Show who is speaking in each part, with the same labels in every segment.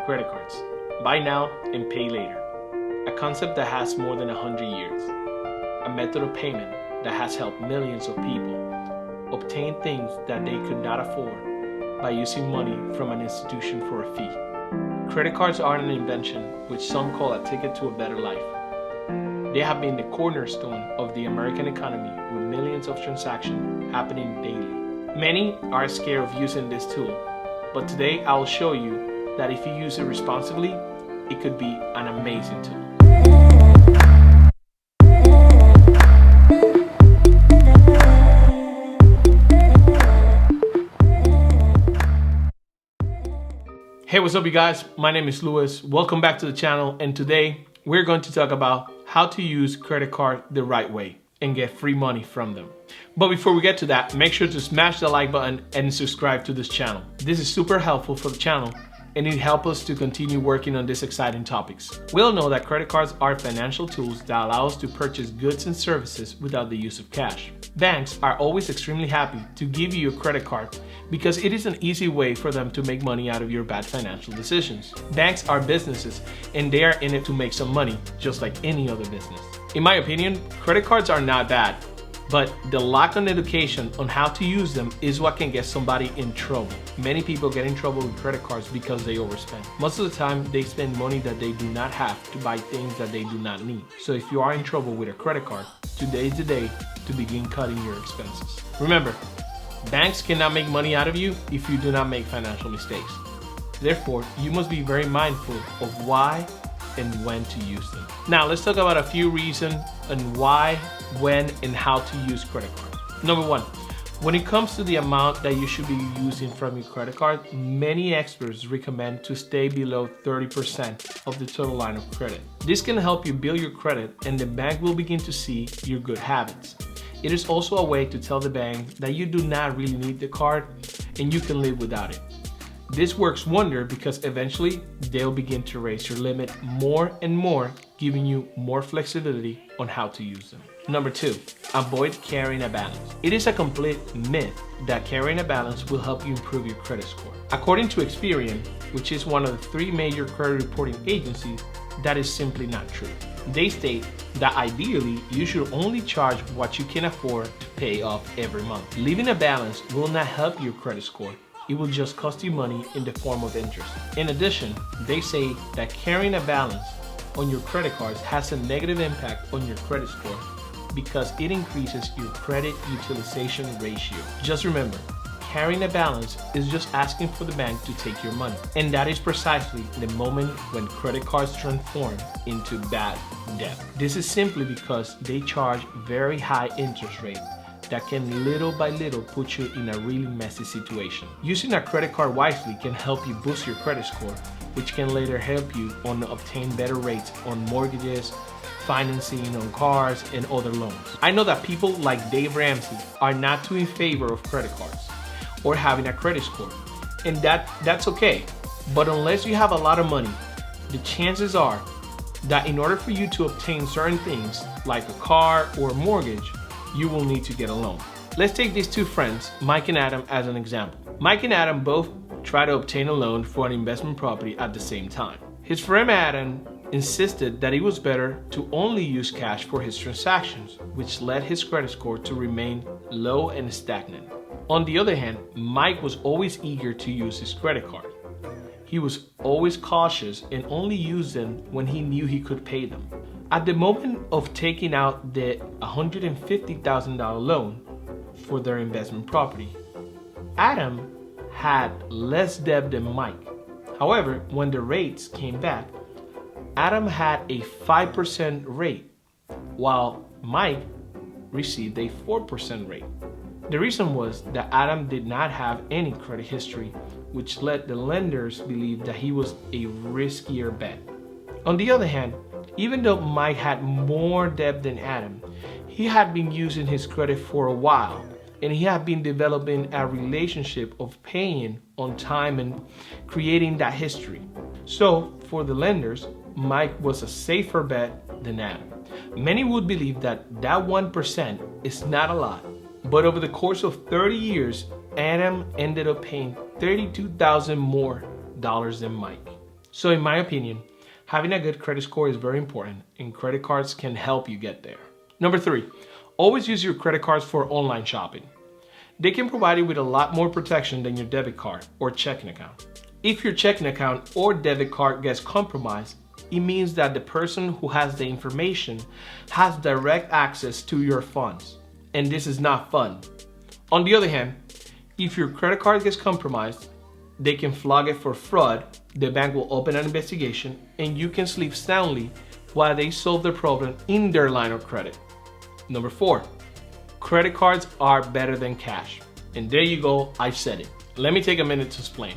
Speaker 1: Credit cards. Buy now and pay later. A concept that has more than 100 years. A method of payment that has helped millions of people obtain things that they could not afford by using money from an institution for a fee. Credit cards are an invention which some call a ticket to a better life. They have been the cornerstone of the American economy with millions of transactions happening daily. Many are scared of using this tool, but today I will show you that if you use it responsibly, it could be an amazing tool. Hey, what's up you guys? My name is Luis. Welcome back to the channel, and today we're going to talk about how to use credit card the right way and get free money from them. But before we get to that, make sure to smash the like button and subscribe to this channel. This is super helpful for the channel and it helps us to continue working on these exciting topics. We all know that credit cards are financial tools that allow us to purchase goods and services without the use of cash. Banks are always extremely happy to give you a credit card because it is an easy way for them to make money out of your bad financial decisions. Banks are businesses and they are in it to make some money, just like any other business. In my opinion, credit cards are not bad, but the lack of education on how to use them is what can get somebody in trouble. Many people get in trouble with credit cards because they overspend. Most of the time, they spend money that they do not have to buy things that they do not need. So if you are in trouble with a credit card, today is the day to begin cutting your expenses. Remember, banks cannot make money out of you if you do not make financial mistakes. Therefore, you must be very mindful of why and when to use them. Now, let's talk about a few reasons and why, when, and how to use credit cards. Number one, when it comes to the amount that you should be using from your credit card, many experts recommend to stay below 30% of the total line of credit. This can help you build your credit and the bank will begin to see your good habits. It is also a way to tell the bank that you do not really need the card and you can live without it. This works wonder because eventually they'll begin to raise your limit more and more, giving you more flexibility on how to use them. Number two, avoid carrying a balance. It is a complete myth that carrying a balance will help you improve your credit score. According to Experian, which is one of the three major credit reporting agencies, that is simply not true. They state that ideally you should only charge what you can afford to pay off every month. Leaving a balance will not help your credit score. It will just cost you money in the form of interest. In addition, they say that carrying a balance on your credit cards has a negative impact on your credit score because it increases your credit utilization ratio. Just remember, carrying a balance is just asking for the bank to take your money. And that is precisely the moment when credit cards transform into bad debt. This is simply because they charge very high interest rates that can little by little put you in a really messy situation. Using a credit card wisely can help you boost your credit score, which can later help you on obtain better rates on mortgages, financing on cars, and other loans. I know that people like Dave Ramsey are not too in favor of credit cards or having a credit score, and that's okay. But unless you have a lot of money, the chances are that in order for you to obtain certain things like a car or a mortgage, you will need to get a loan. Let's take these two friends, Mike and Adam, as an example. Mike and Adam both try to obtain a loan for an investment property at the same time. His friend Adam insisted that it was better to only use cash for his transactions, which led his credit score to remain low and stagnant. On the other hand, Mike was always eager to use his credit card. He was always cautious and only used them when he knew he could pay them. At the moment of taking out the $150,000 loan for their investment property, Adam had less debt than Mike. However, when the rates came back, Adam had a 5% rate, while Mike received a 4% rate. The reason was that Adam did not have any credit history, which led the lenders believe that he was a riskier bet. On the other hand, even though Mike had more debt than Adam, he had been using his credit for a while and he had been developing a relationship of paying on time and creating that history. So for the lenders, Mike was a safer bet than Adam. Many would believe that 1% is not a lot, but over the course of 30 years, Adam ended up paying $32,000 more than Mike. So in my opinion, having a good credit score is very important, and credit cards can help you get there. Number 3, always use your credit cards for online shopping. They can provide you with a lot more protection than your debit card or checking account. If your checking account or debit card gets compromised, it means that the person who has the information has direct access to your funds, and this is not fun. On the other hand, if your credit card gets compromised, they can flag it for fraud, the bank will open an investigation, and you can sleep soundly while they solve the problem in their line of credit. Number 4, credit cards are better than cash. And there you go, I've said it. Let me take a minute to explain.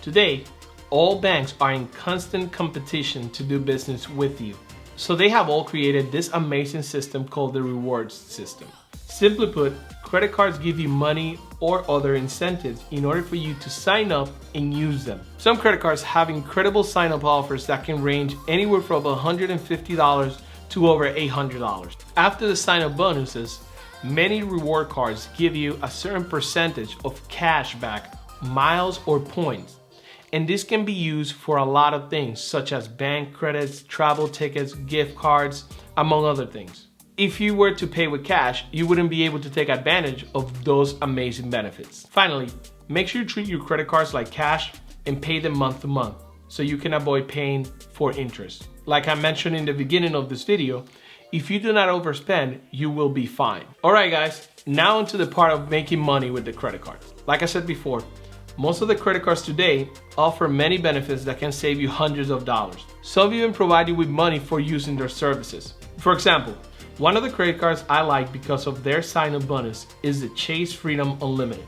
Speaker 1: Today, all banks are in constant competition to do business with you. So they have all created this amazing system called the rewards system. Simply put, credit cards give you money or other incentives in order for you to sign up and use them. Some credit cards have incredible sign-up offers that can range anywhere from $150 to over $800. After the sign-up bonuses, many reward cards give you a certain percentage of cash back, miles, or points. And this can be used for a lot of things, such as bank credits, travel tickets, gift cards, among other things. If you were to pay with cash, you wouldn't be able to take advantage of those amazing benefits. Finally, make sure you treat your credit cards like cash and pay them month to month so you can avoid paying for interest. Like I mentioned in the beginning of this video, if you do not overspend, you will be fine. All right, guys, now into the part of making money with the credit cards. Like I said before, most of the credit cards today offer many benefits that can save you hundreds of dollars. Some even provide you with money for using their services. For example, one of the credit cards I like because of their sign-up bonus is the Chase Freedom Unlimited.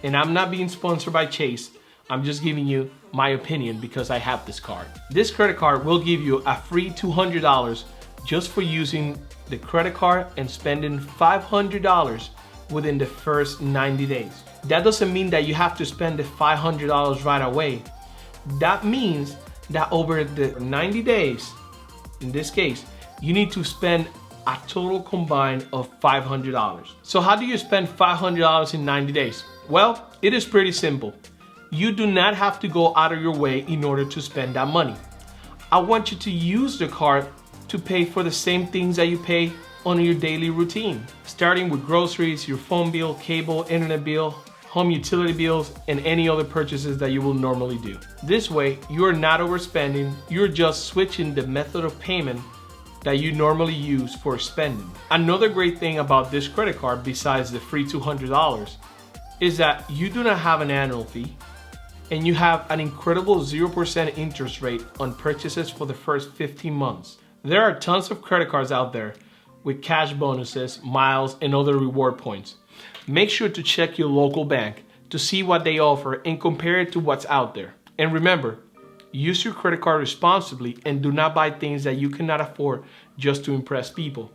Speaker 1: And I'm not being sponsored by Chase, I'm just giving you my opinion because I have this card. This credit card will give you a free $200 just for using the credit card and spending $500 within the first 90 days. That doesn't mean that you have to spend the $500 right away. That means that over the 90 days, in this case, you need to spend a total combined of $500. So how do you spend $500 in 90 days? Well, it is pretty simple. You do not have to go out of your way in order to spend that money. I want you to use the card to pay for the same things that you pay on your daily routine, starting with groceries, your phone bill, cable, internet bill, home utility bills, and any other purchases that you will normally do. This way, you are not overspending, you're just switching the method of payment that you normally use for spending. Another great thing about this credit card, besides the free $200, is that you do not have an annual fee, and you have an incredible 0% interest rate on purchases for the first 15 months. There are tons of credit cards out there with cash bonuses, miles, and other reward points. Make sure to check your local bank to see what they offer and compare it to what's out there. And remember, use your credit card responsibly and do not buy things that you cannot afford just to impress people.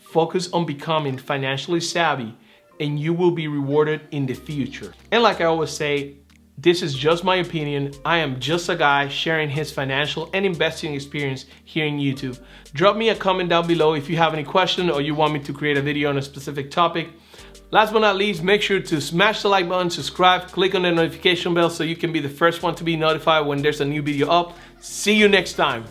Speaker 1: Focus on becoming financially savvy and you will be rewarded in the future. And like I always say, this is just my opinion. I am just a guy sharing his financial and investing experience here on YouTube. Drop me a comment down below if you have any question or you want me to create a video on a specific topic. Last but not least, make sure to smash the like button, subscribe, click on the notification bell so you can be the first one to be notified when there's a new video up. See you next time.